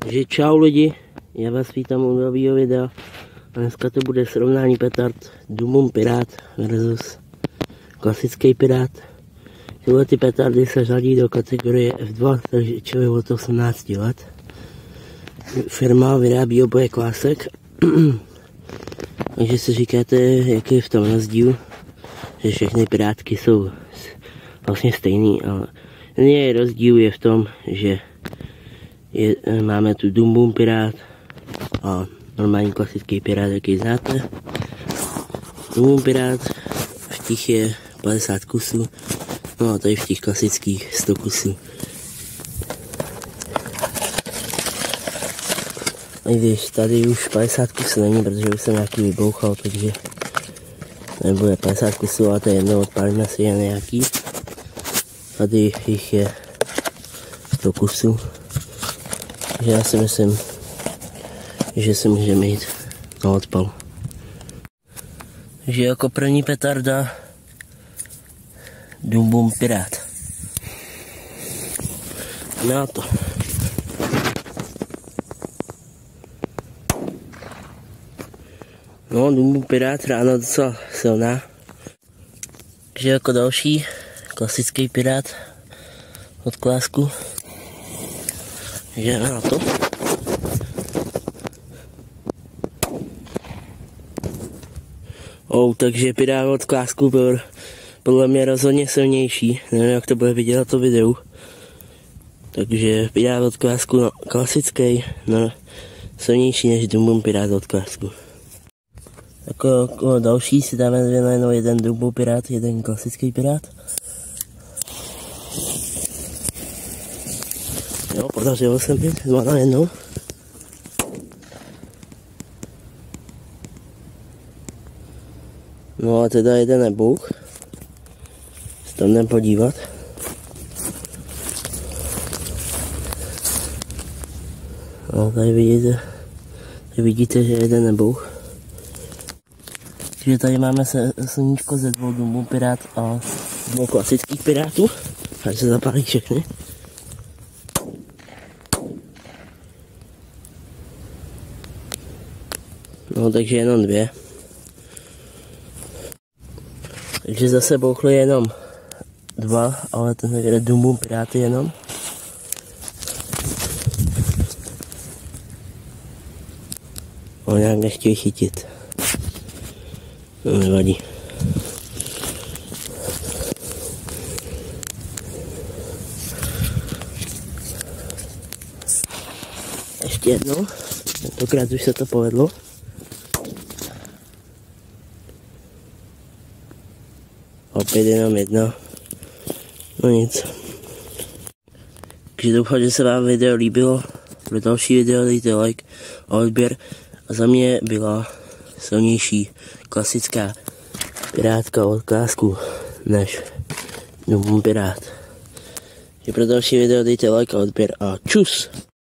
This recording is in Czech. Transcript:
Takže čau lidi, já vás vítám u nového videa. A dneska to bude srovnání petard Dumum Pirát versus klasický Pirát. Tyhle ty petardy se řadí do kategorie F2, takže člověk od 18 let. Firma vyrábí oboje klásek. Takže si říkáte, jaký je v tom rozdíl, že všechny pirátky jsou vlastně stejný, ale jediný rozdíl je v tom, že máme tu Dumum Pirát a normální klasický Pirát, jaký znáte. Dumum Pirát v těch je 50 kusů, no a tady v těch klasických 100 kusů. I když tady už 50 kusů není, protože už jsem nějaký vybouchal, takže nebude 50 kusů, ale to je jedno, odpálíme si jen nějaký. Tady jich je 100 kusů. Takže já si myslím, že se může mít na odpal. Takže jako první petarda Dumum Pirát. Na to. No, Dumum Pirát ráno docela silná. Takže jako další klasický Pirát od klásku. Takže na to. Takže Pirát od klásku byl podle mě rozhodně silnější. Nevím, jak to bude vidět na to videu. Takže Pirát od klásku klasický, no, silnější než Dumum Pirát od klásku. Jako další si dáme dvě na jedno, jeden Dumum Pirát, jeden klasický Pirát. Jo, podařilo se mi, dva na jednou. No a teda jeden nebouch. Se tam jdem podívat. No, tady vidíte, že jeden nebouch. Takže tady máme sluníčko ze dvou Dumum Pirát a dvou klasických Pirátů. Ať se zapálí všechny. No, takže jenom dvě. Takže zase bouchly jenom dva, ale ten je Dumum Pirát jenom. On nějak nechtějí chytit. No, nevadí. Ještě jednou. Tentokrát už se to povedlo. Opět jenom jedno. No nic. Takže doufám, že se vám video líbilo. Pro další video dejte like a odběr. A za mě byla silnější klasická pirátka od klásku než Dumum Pirát. Takže pro další video dejte like a odběr a čus!